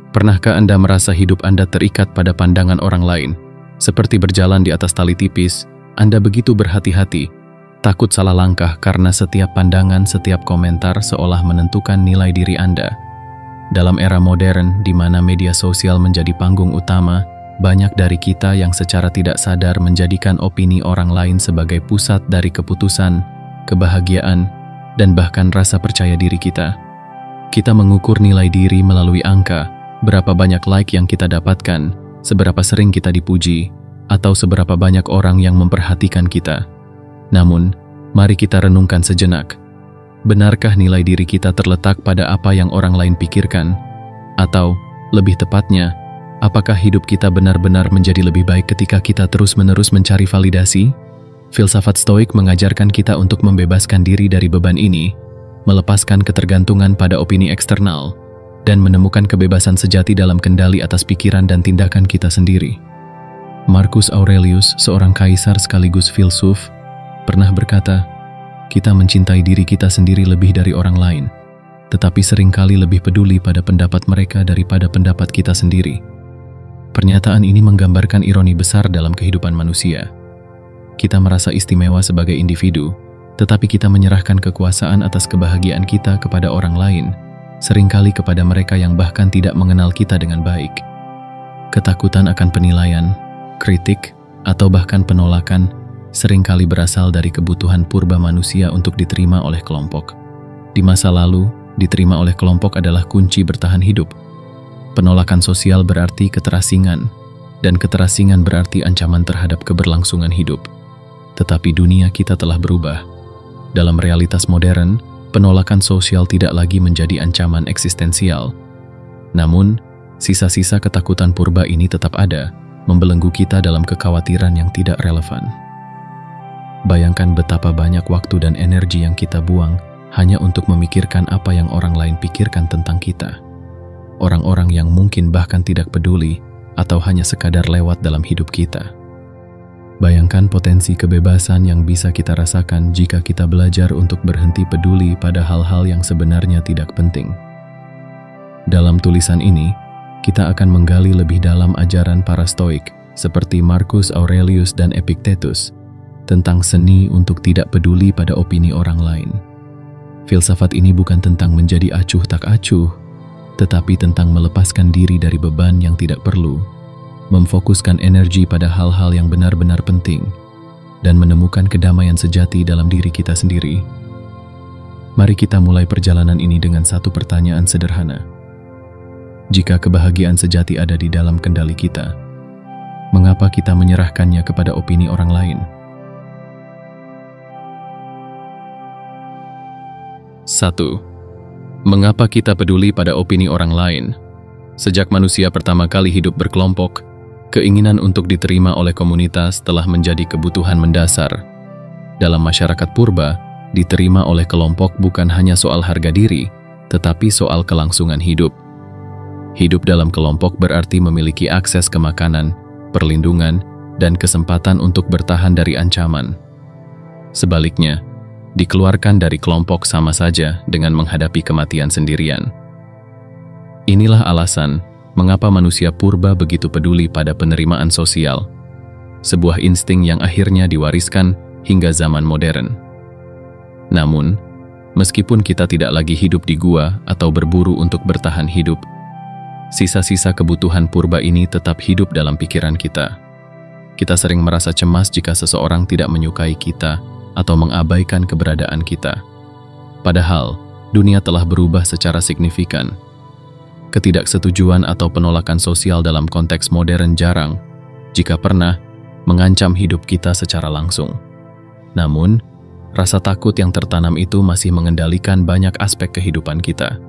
Pernahkah Anda merasa hidup Anda terikat pada pandangan orang lain? Seperti berjalan di atas tali tipis, Anda begitu berhati-hati, takut salah langkah karena setiap pandangan, setiap komentar seolah menentukan nilai diri Anda. Dalam era modern di mana media sosial menjadi panggung utama, banyak dari kita yang secara tidak sadar menjadikan opini orang lain sebagai pusat dari keputusan, kebahagiaan, dan bahkan rasa percaya diri kita. Kita mengukur nilai diri melalui angka, berapa banyak like yang kita dapatkan, seberapa sering kita dipuji, atau seberapa banyak orang yang memperhatikan kita. Namun, mari kita renungkan sejenak. Benarkah nilai diri kita terletak pada apa yang orang lain pikirkan? Atau, lebih tepatnya, apakah hidup kita benar-benar menjadi lebih baik ketika kita terus-menerus mencari validasi? Filsafat Stoik mengajarkan kita untuk membebaskan diri dari beban ini, melepaskan ketergantungan pada opini eksternal, dan menemukan kebebasan sejati dalam kendali atas pikiran dan tindakan kita sendiri. Marcus Aurelius, seorang kaisar sekaligus filsuf, pernah berkata, "Kita mencintai diri kita sendiri lebih dari orang lain, tetapi seringkali lebih peduli pada pendapat mereka daripada pendapat kita sendiri." Pernyataan ini menggambarkan ironi besar dalam kehidupan manusia. Kita merasa istimewa sebagai individu, tetapi kita menyerahkan kekuasaan atas kebahagiaan kita kepada orang lain, seringkali kepada mereka yang bahkan tidak mengenal kita dengan baik. Ketakutan akan penilaian, kritik, atau bahkan penolakan seringkali berasal dari kebutuhan purba manusia untuk diterima oleh kelompok. Di masa lalu, diterima oleh kelompok adalah kunci bertahan hidup. Penolakan sosial berarti keterasingan, dan keterasingan berarti ancaman terhadap keberlangsungan hidup. Tetapi dunia kita telah berubah. Dalam realitas modern, penolakan sosial tidak lagi menjadi ancaman eksistensial. Namun, sisa-sisa ketakutan purba ini tetap ada, membelenggu kita dalam kekhawatiran yang tidak relevan. Bayangkan betapa banyak waktu dan energi yang kita buang hanya untuk memikirkan apa yang orang lain pikirkan tentang kita. Orang-orang yang mungkin bahkan tidak peduli atau hanya sekadar lewat dalam hidup kita. Bayangkan potensi kebebasan yang bisa kita rasakan jika kita belajar untuk berhenti peduli pada hal-hal yang sebenarnya tidak penting. Dalam tulisan ini, kita akan menggali lebih dalam ajaran para Stoik seperti Marcus Aurelius dan Epictetus tentang seni untuk tidak peduli pada opini orang lain. Filsafat ini bukan tentang menjadi acuh tak acuh, tetapi tentang melepaskan diri dari beban yang tidak perlu, memfokuskan energi pada hal-hal yang benar-benar penting, dan menemukan kedamaian sejati dalam diri kita sendiri. Mari kita mulai perjalanan ini dengan satu pertanyaan sederhana. Jika kebahagiaan sejati ada di dalam kendali kita, mengapa kita menyerahkannya kepada opini orang lain? 1. Mengapa kita peduli pada opini orang lain? Sejak manusia pertama kali hidup berkelompok, keinginan untuk diterima oleh komunitas telah menjadi kebutuhan mendasar. Dalam masyarakat purba, diterima oleh kelompok bukan hanya soal harga diri, tetapi soal kelangsungan hidup. Hidup dalam kelompok berarti memiliki akses ke makanan, perlindungan, dan kesempatan untuk bertahan dari ancaman. Sebaliknya, dikeluarkan dari kelompok sama saja dengan menghadapi kematian sendirian. Inilah alasan mengapa manusia purba begitu peduli pada penerimaan sosial, sebuah insting yang akhirnya diwariskan hingga zaman modern. Namun, meskipun kita tidak lagi hidup di gua atau berburu untuk bertahan hidup, sisa-sisa kebutuhan purba ini tetap hidup dalam pikiran kita. Kita sering merasa cemas jika seseorang tidak menyukai kita atau mengabaikan keberadaan kita. Padahal, dunia telah berubah secara signifikan. Ketidaksetujuan atau penolakan sosial dalam konteks modern jarang, jika pernah, mengancam hidup kita secara langsung. Namun, rasa takut yang tertanam itu masih mengendalikan banyak aspek kehidupan kita.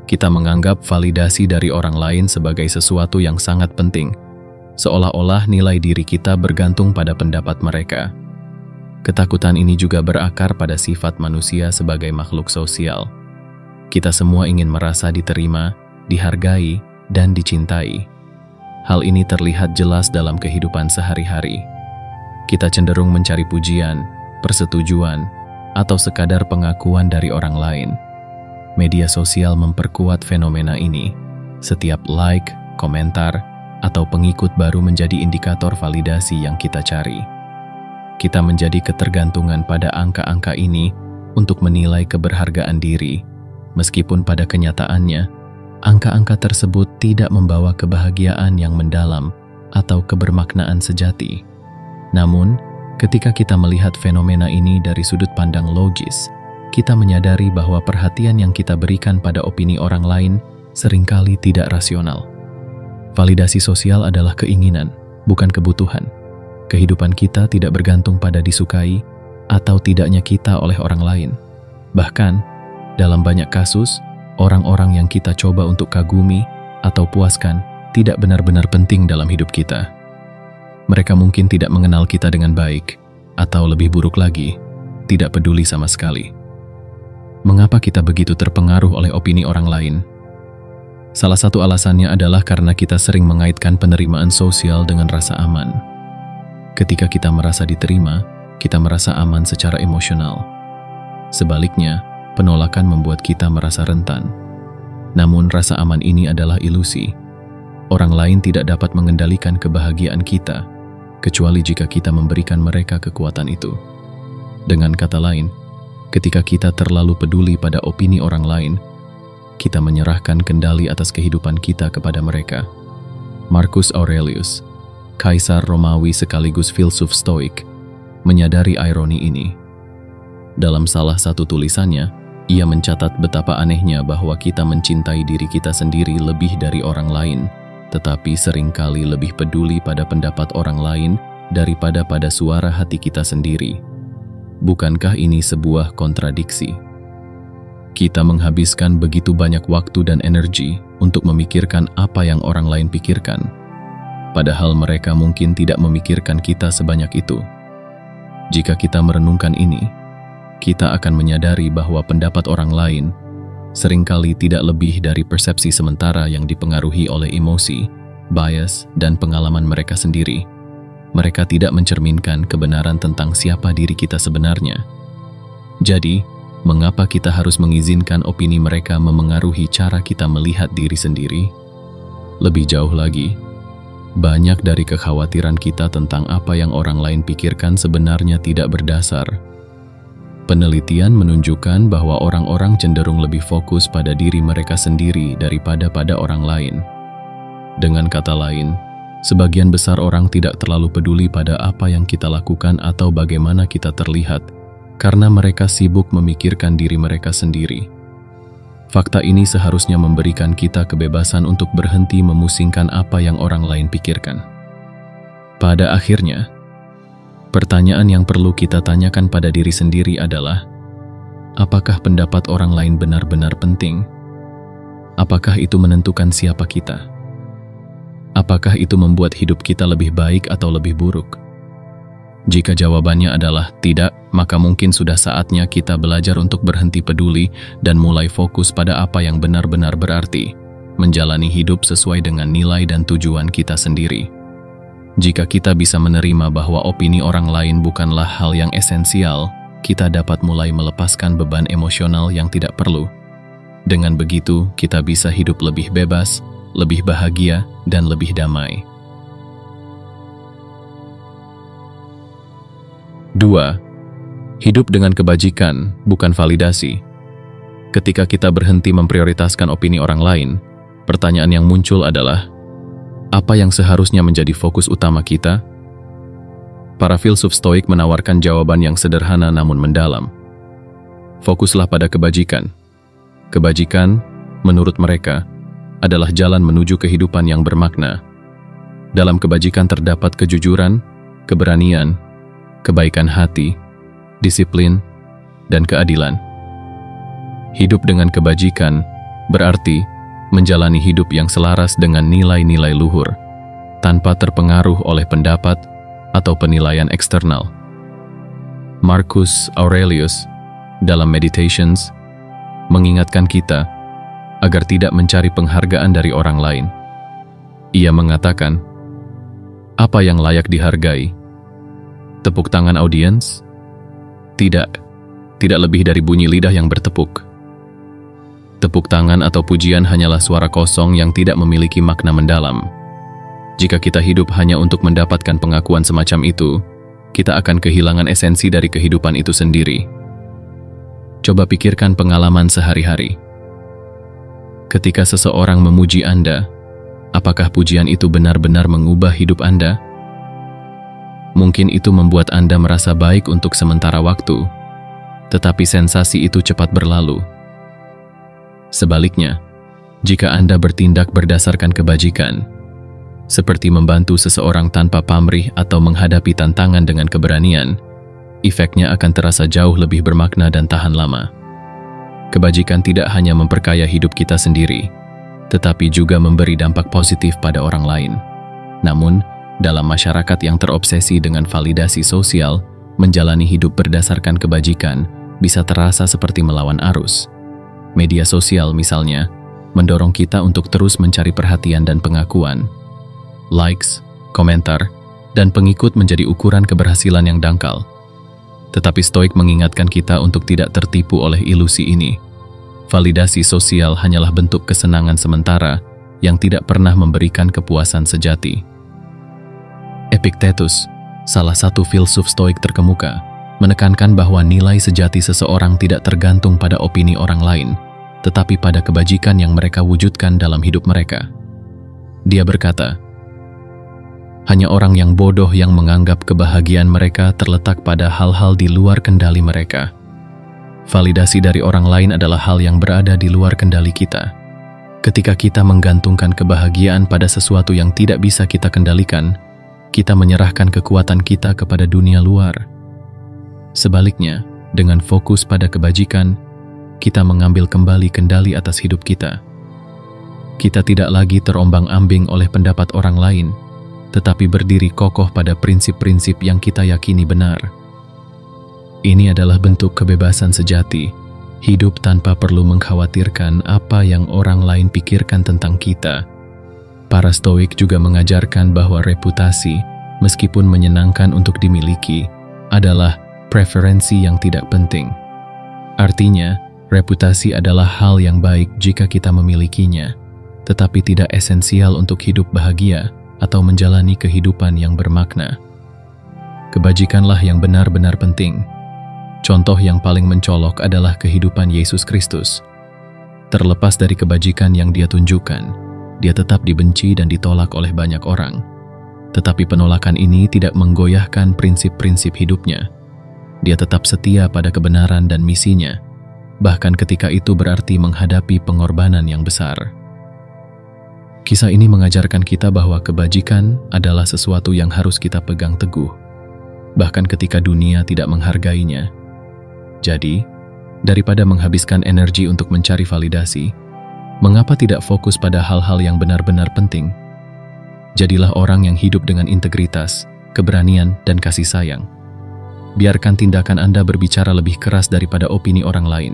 Kita menganggap validasi dari orang lain sebagai sesuatu yang sangat penting, seolah-olah nilai diri kita bergantung pada pendapat mereka. Ketakutan ini juga berakar pada sifat manusia sebagai makhluk sosial. Kita semua ingin merasa diterima, dihargai, dan dicintai. Hal ini terlihat jelas dalam kehidupan sehari-hari. Kita cenderung mencari pujian, persetujuan, atau sekadar pengakuan dari orang lain. Media sosial memperkuat fenomena ini, setiap like, komentar, atau pengikut baru menjadi indikator validasi yang kita cari. Kita menjadi ketergantungan pada angka-angka ini untuk menilai keberhargaan diri, meskipun pada kenyataannya, angka-angka tersebut tidak membawa kebahagiaan yang mendalam atau kebermaknaan sejati. Namun, ketika kita melihat fenomena ini dari sudut pandang logis, kita menyadari bahwa perhatian yang kita berikan pada opini orang lain seringkali tidak rasional. Validasi sosial adalah keinginan, bukan kebutuhan. Kehidupan kita tidak bergantung pada disukai atau tidaknya kita oleh orang lain. Bahkan, dalam banyak kasus, orang-orang yang kita coba untuk kagumi atau puaskan tidak benar-benar penting dalam hidup kita. Mereka mungkin tidak mengenal kita dengan baik, atau lebih buruk lagi, tidak peduli sama sekali. Mengapa kita begitu terpengaruh oleh opini orang lain? Salah satu alasannya adalah karena kita sering mengaitkan penerimaan sosial dengan rasa aman. Ketika kita merasa diterima, kita merasa aman secara emosional. Sebaliknya, penolakan membuat kita merasa rentan. Namun rasa aman ini adalah ilusi. Orang lain tidak dapat mengendalikan kebahagiaan kita, kecuali jika kita memberikan mereka kekuatan itu. Dengan kata lain, ketika kita terlalu peduli pada opini orang lain, kita menyerahkan kendali atas kehidupan kita kepada mereka. Marcus Aurelius, kaisar Romawi sekaligus filsuf Stoik, menyadari ironi ini. Dalam salah satu tulisannya, ia mencatat betapa anehnya bahwa kita mencintai diri kita sendiri lebih dari orang lain, tetapi seringkali lebih peduli pada pendapat orang lain daripada pada suara hati kita sendiri. Bukankah ini sebuah kontradiksi? Kita menghabiskan begitu banyak waktu dan energi untuk memikirkan apa yang orang lain pikirkan, padahal mereka mungkin tidak memikirkan kita sebanyak itu. Jika kita merenungkan ini, kita akan menyadari bahwa pendapat orang lain seringkali tidak lebih dari persepsi sementara yang dipengaruhi oleh emosi, bias, dan pengalaman mereka sendiri. Mereka tidak mencerminkan kebenaran tentang siapa diri kita sebenarnya. Jadi, mengapa kita harus mengizinkan opini mereka memengaruhi cara kita melihat diri sendiri? Lebih jauh lagi, banyak dari kekhawatiran kita tentang apa yang orang lain pikirkan sebenarnya tidak berdasar. Penelitian menunjukkan bahwa orang-orang cenderung lebih fokus pada diri mereka sendiri daripada pada orang lain. Dengan kata lain, sebagian besar orang tidak terlalu peduli pada apa yang kita lakukan atau bagaimana kita terlihat, karena mereka sibuk memikirkan diri mereka sendiri. Fakta ini seharusnya memberikan kita kebebasan untuk berhenti memusingkan apa yang orang lain pikirkan. Pada akhirnya, pertanyaan yang perlu kita tanyakan pada diri sendiri adalah, apakah pendapat orang lain benar-benar penting? Apakah itu menentukan siapa kita? Apakah itu membuat hidup kita lebih baik atau lebih buruk? Jika jawabannya adalah tidak, maka mungkin sudah saatnya kita belajar untuk berhenti peduli dan mulai fokus pada apa yang benar-benar berarti, menjalani hidup sesuai dengan nilai dan tujuan kita sendiri. Jika kita bisa menerima bahwa opini orang lain bukanlah hal yang esensial, kita dapat mulai melepaskan beban emosional yang tidak perlu. Dengan begitu, kita bisa hidup lebih bebas, lebih bahagia, dan lebih damai. 2. Hidup dengan kebajikan, bukan validasi. Ketika kita berhenti memprioritaskan opini orang lain, pertanyaan yang muncul adalah, apa yang seharusnya menjadi fokus utama kita? Para filsuf Stoik menawarkan jawaban yang sederhana namun mendalam. Fokuslah pada kebajikan. Kebajikan, menurut mereka, adalah jalan menuju kehidupan yang bermakna. Dalam kebajikan terdapat kejujuran, keberanian, kebaikan hati, disiplin, dan keadilan. Hidup dengan kebajikan berarti menjalani hidup yang selaras dengan nilai-nilai luhur, tanpa terpengaruh oleh pendapat atau penilaian eksternal. Marcus Aurelius, dalam Meditations, mengingatkan kita agar tidak mencari penghargaan dari orang lain. Ia mengatakan, apa yang layak dihargai? Tepuk tangan audiens? Tidak lebih dari bunyi lidah yang bertepuk. tepuk tangan atau pujian hanyalah suara kosong yang tidak memiliki makna mendalam. Jika kita hidup hanya untuk mendapatkan pengakuan semacam itu, kita akan kehilangan esensi dari kehidupan itu sendiri. Coba pikirkan pengalaman sehari-hari. Ketika seseorang memuji Anda, apakah pujian itu benar-benar mengubah hidup Anda? Mungkin itu membuat Anda merasa baik untuk sementara waktu, tetapi sensasi itu cepat berlalu. Sebaliknya, jika Anda bertindak berdasarkan kebajikan, seperti membantu seseorang tanpa pamrih atau menghadapi tantangan dengan keberanian, efeknya akan terasa jauh lebih bermakna dan tahan lama. Kebajikan tidak hanya memperkaya hidup kita sendiri, tetapi juga memberi dampak positif pada orang lain. Namun, dalam masyarakat yang terobsesi dengan validasi sosial, menjalani hidup berdasarkan kebajikan bisa terasa seperti melawan arus. Media sosial misalnya, mendorong kita untuk terus mencari perhatian dan pengakuan. Likes, komentar, dan pengikut menjadi ukuran keberhasilan yang dangkal. Tetapi Stoik mengingatkan kita untuk tidak tertipu oleh ilusi ini. Validasi sosial hanyalah bentuk kesenangan sementara yang tidak pernah memberikan kepuasan sejati. Epictetus, salah satu filsuf Stoik terkemuka, menekankan bahwa nilai sejati seseorang tidak tergantung pada opini orang lain, tetapi pada kebajikan yang mereka wujudkan dalam hidup mereka. Dia berkata, hanya orang yang bodoh yang menganggap kebahagiaan mereka terletak pada hal-hal di luar kendali mereka. Validasi dari orang lain adalah hal yang berada di luar kendali kita. Ketika kita menggantungkan kebahagiaan pada sesuatu yang tidak bisa kita kendalikan, kita menyerahkan kekuatan kita kepada dunia luar. Sebaliknya, dengan fokus pada kebajikan, kita mengambil kembali kendali atas hidup kita. Kita tidak lagi terombang-ambing oleh pendapat orang lain, tetapi berdiri kokoh pada prinsip-prinsip yang kita yakini benar. Ini adalah bentuk kebebasan sejati, hidup tanpa perlu mengkhawatirkan apa yang orang lain pikirkan tentang kita. Para Stoik juga mengajarkan bahwa reputasi, meskipun menyenangkan untuk dimiliki, adalah preferensi yang tidak penting. Artinya, reputasi adalah hal yang baik jika kita memilikinya, tetapi tidak esensial untuk hidup bahagia atau menjalani kehidupan yang bermakna. Kebajikanlah yang benar-benar penting. Contoh yang paling mencolok adalah kehidupan Yesus Kristus. Terlepas dari kebajikan yang dia tunjukkan, dia tetap dibenci dan ditolak oleh banyak orang. Tetapi penolakan ini tidak menggoyahkan prinsip-prinsip hidupnya. Dia tetap setia pada kebenaran dan misinya, bahkan ketika itu berarti menghadapi pengorbanan yang besar. Kisah ini mengajarkan kita bahwa kebajikan adalah sesuatu yang harus kita pegang teguh, bahkan ketika dunia tidak menghargainya. Jadi, daripada menghabiskan energi untuk mencari validasi, mengapa tidak fokus pada hal-hal yang benar-benar penting? Jadilah orang yang hidup dengan integritas, keberanian, dan kasih sayang. Biarkan tindakan Anda berbicara lebih keras daripada opini orang lain.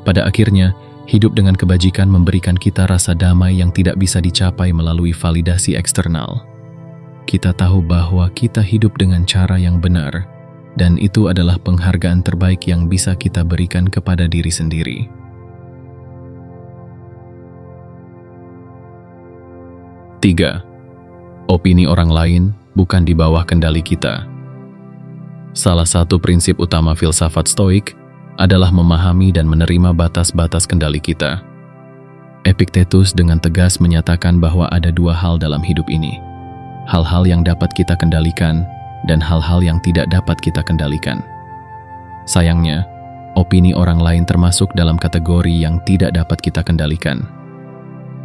Pada akhirnya, hidup dengan kebajikan memberikan kita rasa damai yang tidak bisa dicapai melalui validasi eksternal. Kita tahu bahwa kita hidup dengan cara yang benar, dan itu adalah penghargaan terbaik yang bisa kita berikan kepada diri sendiri. Tiga, opini orang lain bukan di bawah kendali kita. Salah satu prinsip utama filsafat Stoik adalah memahami dan menerima batas-batas kendali kita. Epictetus dengan tegas menyatakan bahwa ada dua hal dalam hidup ini. Hal-hal yang dapat kita kendalikan dan hal-hal yang tidak dapat kita kendalikan. Sayangnya, opini orang lain termasuk dalam kategori yang tidak dapat kita kendalikan.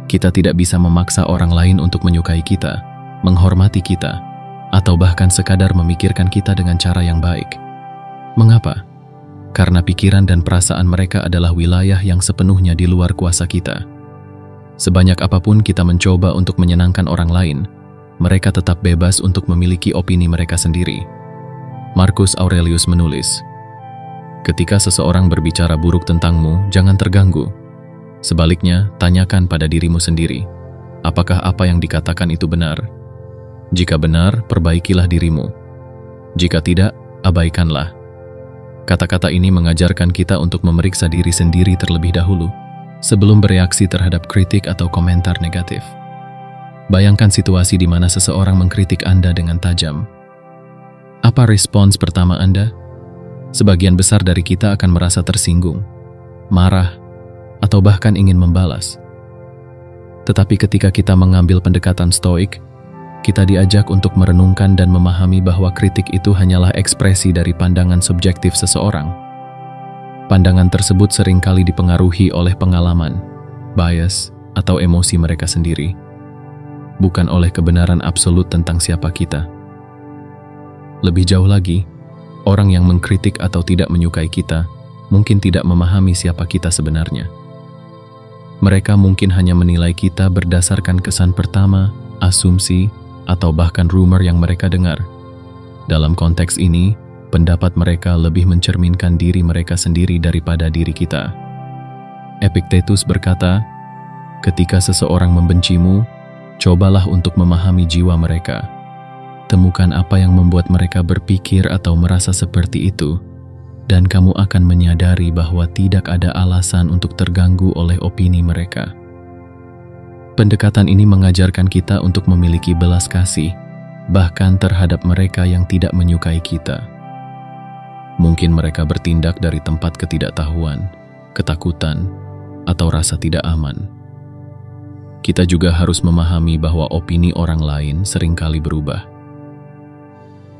Kita tidak bisa memaksa orang lain untuk menyukai kita, menghormati kita, atau bahkan sekadar memikirkan kita dengan cara yang baik. Mengapa? Karena pikiran dan perasaan mereka adalah wilayah yang sepenuhnya di luar kuasa kita. Sebanyak apapun kita mencoba untuk menyenangkan orang lain, mereka tetap bebas untuk memiliki opini mereka sendiri. Marcus Aurelius menulis, ketika seseorang berbicara buruk tentangmu, jangan terganggu. Sebaliknya, tanyakan pada dirimu sendiri, apakah apa yang dikatakan itu benar? Jika benar, perbaikilah dirimu. Jika tidak, abaikanlah. Kata-kata ini mengajarkan kita untuk memeriksa diri sendiri terlebih dahulu. sebelum bereaksi terhadap kritik atau komentar negatif. Bayangkan situasi di mana seseorang mengkritik Anda dengan tajam. Apa respons pertama Anda? Sebagian besar dari kita akan merasa tersinggung, marah, atau bahkan ingin membalas. Tetapi ketika kita mengambil pendekatan stoik, kita diajak untuk merenungkan dan memahami bahwa kritik itu hanyalah ekspresi dari pandangan subjektif seseorang. Pandangan tersebut seringkali dipengaruhi oleh pengalaman, bias, atau emosi mereka sendiri, bukan oleh kebenaran absolut tentang siapa kita. Lebih jauh lagi, orang yang mengkritik atau tidak menyukai kita mungkin tidak memahami siapa kita sebenarnya. Mereka mungkin hanya menilai kita berdasarkan kesan pertama, asumsi, atau bahkan rumor yang mereka dengar. Dalam konteks ini, pendapat mereka lebih mencerminkan diri mereka sendiri daripada diri kita. Epictetus berkata, ketika seseorang membencimu, cobalah untuk memahami jiwa mereka. Temukan apa yang membuat mereka berpikir atau merasa seperti itu, dan kamu akan menyadari bahwa tidak ada alasan untuk terganggu oleh opini mereka. Pendekatan ini mengajarkan kita untuk memiliki belas kasih, bahkan terhadap mereka yang tidak menyukai kita. Mungkin mereka bertindak dari tempat ketidaktahuan, ketakutan, atau rasa tidak aman. Kita juga harus memahami bahwa opini orang lain seringkali berubah.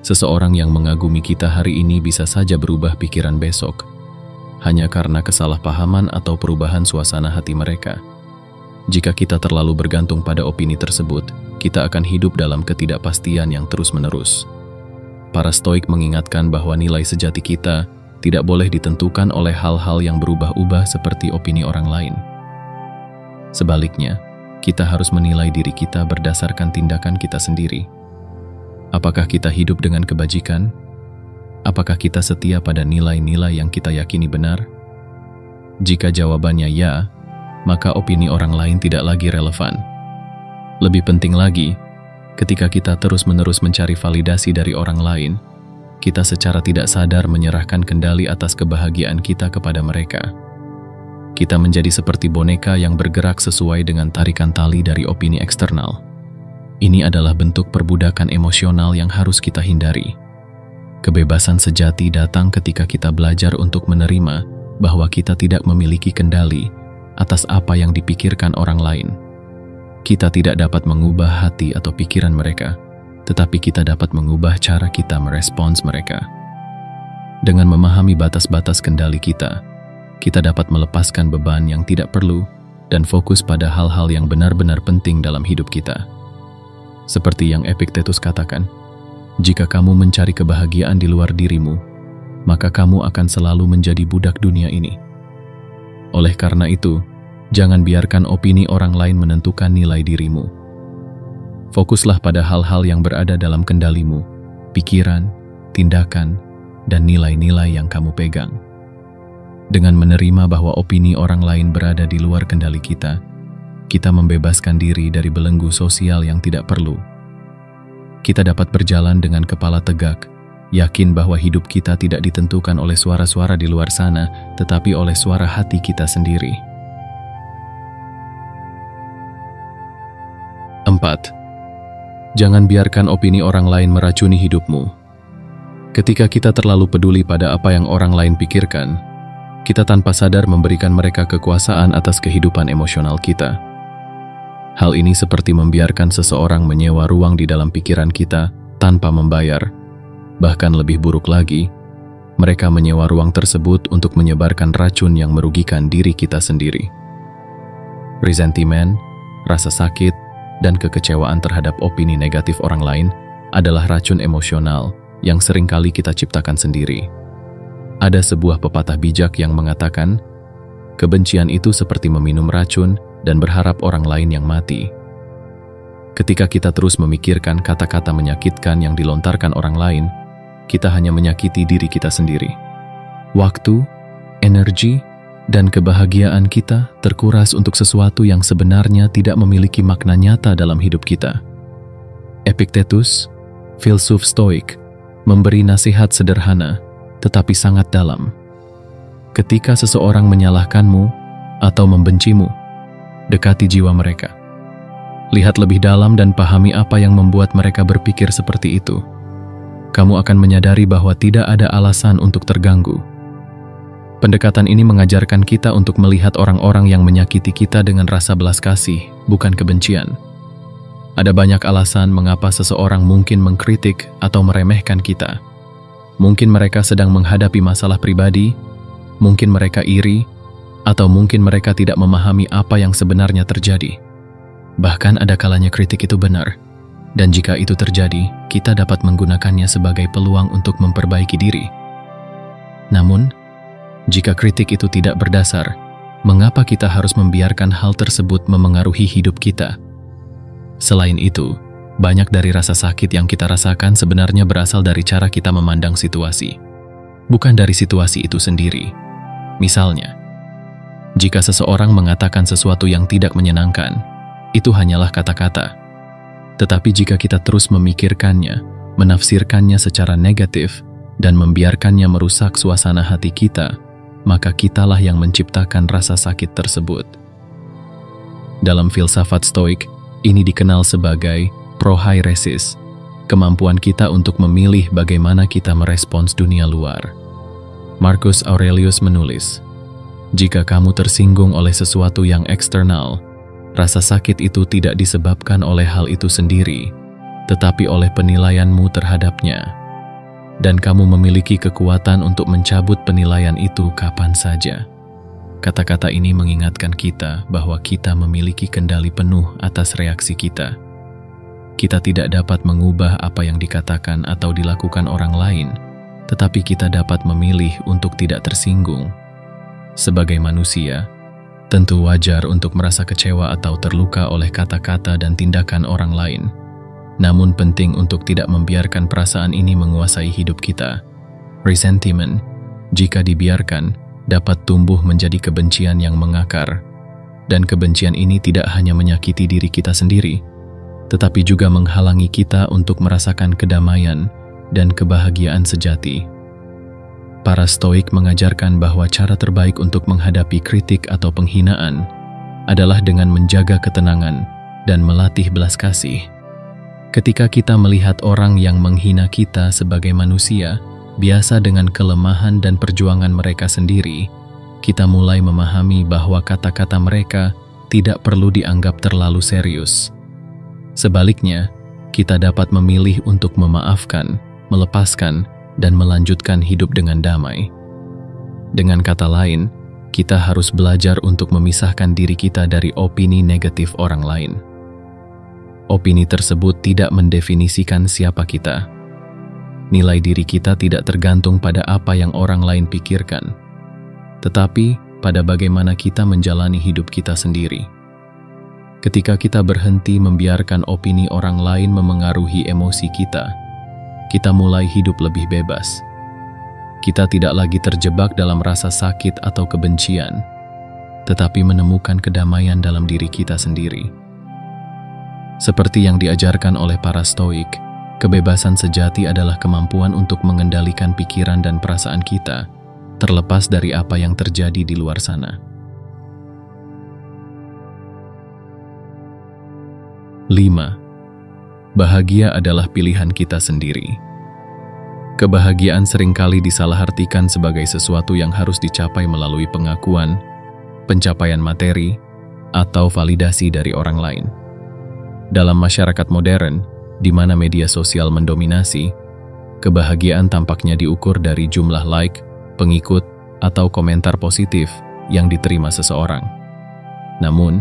Seseorang yang mengagumi kita hari ini bisa saja berubah pikiran besok, hanya karena kesalahpahaman atau perubahan suasana hati mereka. Jika kita terlalu bergantung pada opini tersebut, kita akan hidup dalam ketidakpastian yang terus-menerus. Para stoik mengingatkan bahwa nilai sejati kita tidak boleh ditentukan oleh hal-hal yang berubah-ubah seperti opini orang lain. Sebaliknya, kita harus menilai diri kita berdasarkan tindakan kita sendiri. Apakah kita hidup dengan kebajikan? Apakah kita setia pada nilai-nilai yang kita yakini benar? Jika jawabannya ya, maka opini orang lain tidak lagi relevan. Lebih penting lagi, ketika kita terus-menerus mencari validasi dari orang lain, kita secara tidak sadar menyerahkan kendali atas kebahagiaan kita kepada mereka. Kita menjadi seperti boneka yang bergerak sesuai dengan tarikan tali dari opini eksternal. Ini adalah bentuk perbudakan emosional yang harus kita hindari. Kebebasan sejati datang ketika kita belajar untuk menerima bahwa kita tidak memiliki kendali atas apa yang dipikirkan orang lain. Kita tidak dapat mengubah hati atau pikiran mereka, tetapi kita dapat mengubah cara kita merespons mereka. Dengan memahami batas-batas kendali kita dapat melepaskan beban yang tidak perlu dan fokus pada hal-hal yang benar-benar penting dalam hidup kita. Seperti yang Epictetus katakan, jika kamu mencari kebahagiaan di luar dirimu, maka kamu akan selalu menjadi budak dunia ini. Oleh karena itu, jangan biarkan opini orang lain menentukan nilai dirimu. Fokuslah pada hal-hal yang berada dalam kendalimu, pikiran, tindakan, dan nilai-nilai yang kamu pegang. Dengan menerima bahwa opini orang lain berada di luar kendali kita membebaskan diri dari belenggu sosial yang tidak perlu. Kita dapat berjalan dengan kepala tegak, yakin bahwa hidup kita tidak ditentukan oleh suara-suara di luar sana, tetapi oleh suara hati kita sendiri. 4. Jangan biarkan opini orang lain meracuni hidupmu. Ketika kita terlalu peduli pada apa yang orang lain pikirkan, kita tanpa sadar memberikan mereka kekuasaan atas kehidupan emosional kita. Hal ini seperti membiarkan seseorang menyewa ruang di dalam pikiran kita tanpa membayar. Bahkan lebih buruk lagi, mereka menyewa ruang tersebut untuk menyebarkan racun yang merugikan diri kita sendiri. Resentment, rasa sakit, dan kekecewaan terhadap opini negatif orang lain adalah racun emosional yang seringkali kita ciptakan sendiri. Ada sebuah pepatah bijak yang mengatakan, kebencian itu seperti meminum racun dan berharap orang lain yang mati. Ketika kita terus memikirkan kata-kata menyakitkan yang dilontarkan orang lain, kita hanya menyakiti diri kita sendiri. Waktu, energi, dan kebahagiaan kita terkuras untuk sesuatu yang sebenarnya tidak memiliki makna nyata dalam hidup kita. Epictetus, filsuf stoik, memberi nasihat sederhana, tetapi sangat dalam. Ketika seseorang menyalahkanmu, atau membencimu, dekati jiwa mereka. Lihat lebih dalam dan pahami apa yang membuat mereka berpikir seperti itu. Kamu akan menyadari bahwa tidak ada alasan untuk terganggu. Pendekatan ini mengajarkan kita untuk melihat orang-orang yang menyakiti kita dengan rasa belas kasih, bukan kebencian. Ada banyak alasan mengapa seseorang mungkin mengkritik atau meremehkan kita. Mungkin mereka sedang menghadapi masalah pribadi, mungkin mereka iri, atau mungkin mereka tidak memahami apa yang sebenarnya terjadi. Bahkan ada kalanya kritik itu benar, dan jika itu terjadi, kita dapat menggunakannya sebagai peluang untuk memperbaiki diri. Namun, jika kritik itu tidak berdasar, mengapa kita harus membiarkan hal tersebut memengaruhi hidup kita? Selain itu, banyak dari rasa sakit yang kita rasakan sebenarnya berasal dari cara kita memandang situasi, bukan dari situasi itu sendiri. Misalnya, jika seseorang mengatakan sesuatu yang tidak menyenangkan, itu hanyalah kata-kata. Tetapi jika kita terus memikirkannya, menafsirkannya secara negatif, dan membiarkannya merusak suasana hati kita, maka kitalah yang menciptakan rasa sakit tersebut. Dalam filsafat Stoik, ini dikenal sebagai prohairesis, kemampuan kita untuk memilih bagaimana kita merespons dunia luar. Marcus Aurelius menulis, "Jika kamu tersinggung oleh sesuatu yang eksternal, rasa sakit itu tidak disebabkan oleh hal itu sendiri, tetapi oleh penilaianmu terhadapnya. Dan kamu memiliki kekuatan untuk mencabut penilaian itu kapan saja." Kata-kata ini mengingatkan kita bahwa kita memiliki kendali penuh atas reaksi kita. Kita tidak dapat mengubah apa yang dikatakan atau dilakukan orang lain, tetapi kita dapat memilih untuk tidak tersinggung. Sebagai manusia, tentu wajar untuk merasa kecewa atau terluka oleh kata-kata dan tindakan orang lain. Namun penting untuk tidak membiarkan perasaan ini menguasai hidup kita. Resentment, jika dibiarkan, dapat tumbuh menjadi kebencian yang mengakar. Dan kebencian ini tidak hanya menyakiti diri kita sendiri, tetapi juga menghalangi kita untuk merasakan kedamaian dan kebahagiaan sejati. Para Stoik mengajarkan bahwa cara terbaik untuk menghadapi kritik atau penghinaan adalah dengan menjaga ketenangan dan melatih belas kasih. Ketika kita melihat orang yang menghina kita sebagai manusia, biasa dengan kelemahan dan perjuangan mereka sendiri, kita mulai memahami bahwa kata-kata mereka tidak perlu dianggap terlalu serius. Sebaliknya, kita dapat memilih untuk memaafkan, melepaskan, dan melanjutkan hidup dengan damai. Dengan kata lain, kita harus belajar untuk memisahkan diri kita dari opini negatif orang lain. Opini tersebut tidak mendefinisikan siapa kita. Nilai diri kita tidak tergantung pada apa yang orang lain pikirkan, tetapi pada bagaimana kita menjalani hidup kita sendiri. Ketika kita berhenti membiarkan opini orang lain memengaruhi emosi kita mulai hidup lebih bebas. Kita tidak lagi terjebak dalam rasa sakit atau kebencian, tetapi menemukan kedamaian dalam diri kita sendiri. Seperti yang diajarkan oleh para Stoik, kebebasan sejati adalah kemampuan untuk mengendalikan pikiran dan perasaan kita, terlepas dari apa yang terjadi di luar sana. 5. Bahagia adalah pilihan kita sendiri. Kebahagiaan seringkali disalahartikan sebagai sesuatu yang harus dicapai melalui pengakuan, pencapaian materi, atau validasi dari orang lain. Dalam masyarakat modern, di mana media sosial mendominasi, kebahagiaan tampaknya diukur dari jumlah like, pengikut, atau komentar positif yang diterima seseorang. Namun,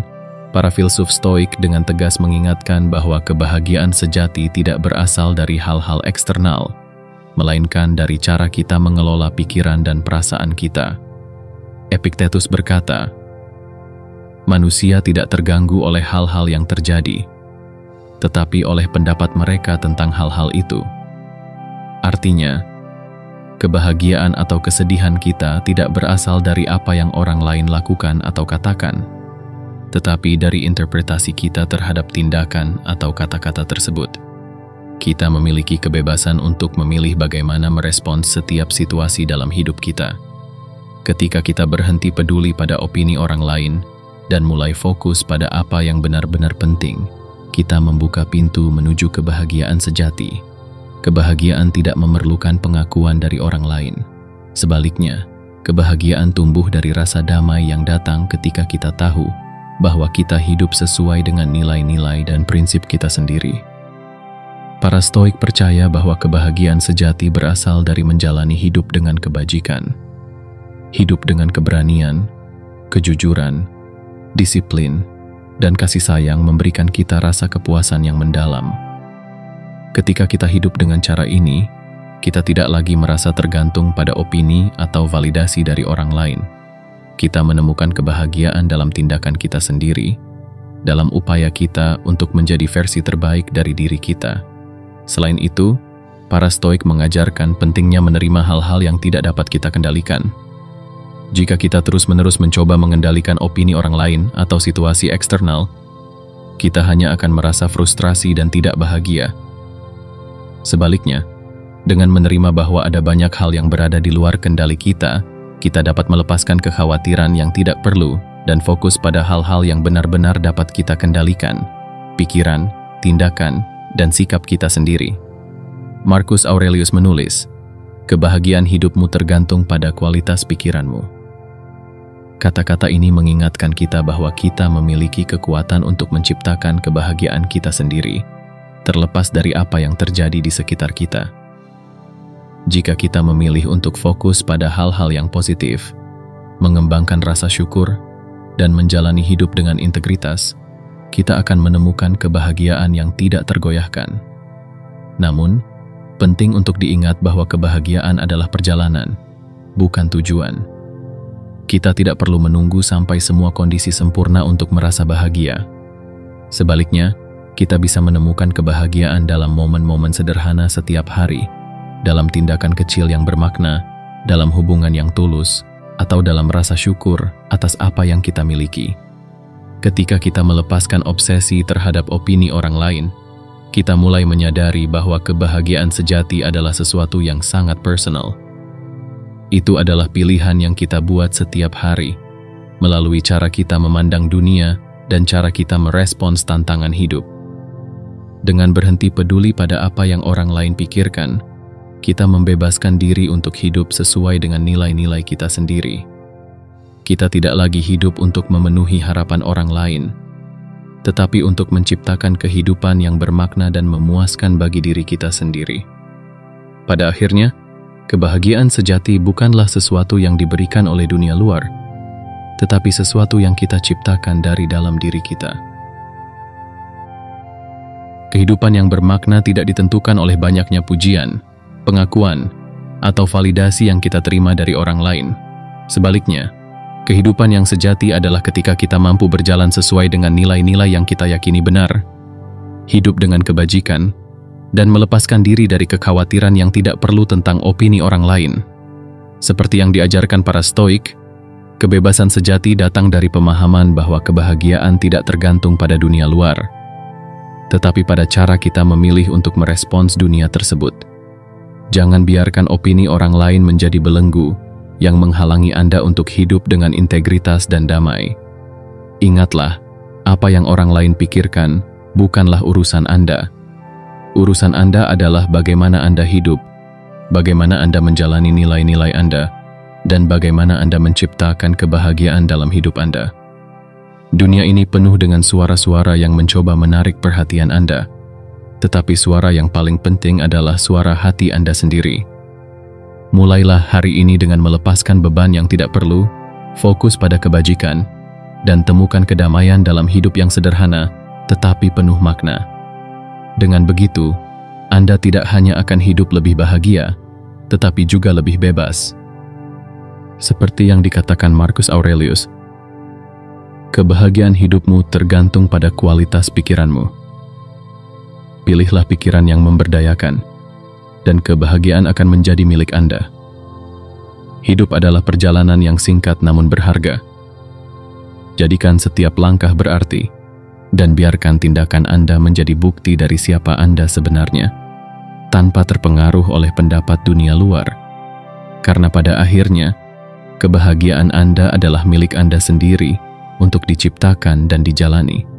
para filsuf Stoik dengan tegas mengingatkan bahwa kebahagiaan sejati tidak berasal dari hal-hal eksternal, melainkan dari cara kita mengelola pikiran dan perasaan kita. Epictetus berkata, "Manusia tidak terganggu oleh hal-hal yang terjadi, tetapi oleh pendapat mereka tentang hal-hal itu." Artinya, kebahagiaan atau kesedihan kita tidak berasal dari apa yang orang lain lakukan atau katakan, tetapi dari interpretasi kita terhadap tindakan atau kata-kata tersebut. Kita memiliki kebebasan untuk memilih bagaimana merespons setiap situasi dalam hidup kita. ketika kita berhenti peduli pada opini orang lain dan mulai fokus pada apa yang benar-benar penting, kita membuka pintu menuju kebahagiaan sejati. Kebahagiaan tidak memerlukan pengakuan dari orang lain. Sebaliknya, kebahagiaan tumbuh dari rasa damai yang datang ketika kita tahu bahwa kita hidup sesuai dengan nilai-nilai dan prinsip kita sendiri. Para Stoik percaya bahwa kebahagiaan sejati berasal dari menjalani hidup dengan kebajikan, hidup dengan keberanian, kejujuran, disiplin, dan kasih sayang memberikan kita rasa kepuasan yang mendalam. Ketika kita hidup dengan cara ini, kita tidak lagi merasa tergantung pada opini atau validasi dari orang lain. Kita menemukan kebahagiaan dalam tindakan kita sendiri, dalam upaya kita untuk menjadi versi terbaik dari diri kita. Selain itu, para Stoik mengajarkan pentingnya menerima hal-hal yang tidak dapat kita kendalikan. Jika kita terus-menerus mencoba mengendalikan opini orang lain atau situasi eksternal, kita hanya akan merasa frustrasi dan tidak bahagia. Sebaliknya, dengan menerima bahwa ada banyak hal yang berada di luar kendali kita dapat melepaskan kekhawatiran yang tidak perlu dan fokus pada hal-hal yang benar-benar dapat kita kendalikan, pikiran, tindakan, dan sikap kita sendiri. Marcus Aurelius menulis, "Kebahagiaan hidupmu tergantung pada kualitas pikiranmu." Kata-kata ini mengingatkan kita bahwa kita memiliki kekuatan untuk menciptakan kebahagiaan kita sendiri, terlepas dari apa yang terjadi di sekitar kita. Jika kita memilih untuk fokus pada hal-hal yang positif, mengembangkan rasa syukur, dan menjalani hidup dengan integritas, kita akan menemukan kebahagiaan yang tidak tergoyahkan. Namun, penting untuk diingat bahwa kebahagiaan adalah perjalanan, bukan tujuan. Kita tidak perlu menunggu sampai semua kondisi sempurna untuk merasa bahagia. Sebaliknya, kita bisa menemukan kebahagiaan dalam momen-momen sederhana setiap hari, dalam tindakan kecil yang bermakna, dalam hubungan yang tulus, atau dalam rasa syukur atas apa yang kita miliki. Ketika kita melepaskan obsesi terhadap opini orang lain, kita mulai menyadari bahwa kebahagiaan sejati adalah sesuatu yang sangat personal. Itu adalah pilihan yang kita buat setiap hari, melalui cara kita memandang dunia dan cara kita merespons tantangan hidup. Dengan berhenti peduli pada apa yang orang lain pikirkan, kita membebaskan diri untuk hidup sesuai dengan nilai-nilai kita sendiri. Kita tidak lagi hidup untuk memenuhi harapan orang lain, tetapi untuk menciptakan kehidupan yang bermakna dan memuaskan bagi diri kita sendiri. Pada akhirnya, kebahagiaan sejati bukanlah sesuatu yang diberikan oleh dunia luar, tetapi sesuatu yang kita ciptakan dari dalam diri kita. Kehidupan yang bermakna tidak ditentukan oleh banyaknya pujian, pengakuan, atau validasi yang kita terima dari orang lain. Sebaliknya, kehidupan yang sejati adalah ketika kita mampu berjalan sesuai dengan nilai-nilai yang kita yakini benar, hidup dengan kebajikan, dan melepaskan diri dari kekhawatiran yang tidak perlu tentang opini orang lain. Seperti yang diajarkan para Stoik, kebebasan sejati datang dari pemahaman bahwa kebahagiaan tidak tergantung pada dunia luar, tetapi pada cara kita memilih untuk merespons dunia tersebut. Jangan biarkan opini orang lain menjadi belenggu yang menghalangi Anda untuk hidup dengan integritas dan damai. Ingatlah, apa yang orang lain pikirkan bukanlah urusan Anda. Urusan Anda adalah bagaimana Anda hidup, bagaimana Anda menjalani nilai-nilai Anda, dan bagaimana Anda menciptakan kebahagiaan dalam hidup Anda. Dunia ini penuh dengan suara-suara yang mencoba menarik perhatian Anda, tetapi suara yang paling penting adalah suara hati Anda sendiri. Mulailah hari ini dengan melepaskan beban yang tidak perlu, fokus pada kebajikan, dan temukan kedamaian dalam hidup yang sederhana, tetapi penuh makna. Dengan begitu, Anda tidak hanya akan hidup lebih bahagia, tetapi juga lebih bebas. Seperti yang dikatakan Marcus Aurelius, kebahagiaan hidupmu tergantung pada kualitas pikiranmu. Pilihlah pikiran yang memberdayakan, dan kebahagiaan akan menjadi milik Anda. Hidup adalah perjalanan yang singkat namun berharga. Jadikan setiap langkah berarti, dan biarkan tindakan Anda menjadi bukti dari siapa Anda sebenarnya, tanpa terpengaruh oleh pendapat dunia luar. Karena pada akhirnya, Kebahagiaan Anda adalah milik Anda sendiri untuk diciptakan dan dijalani.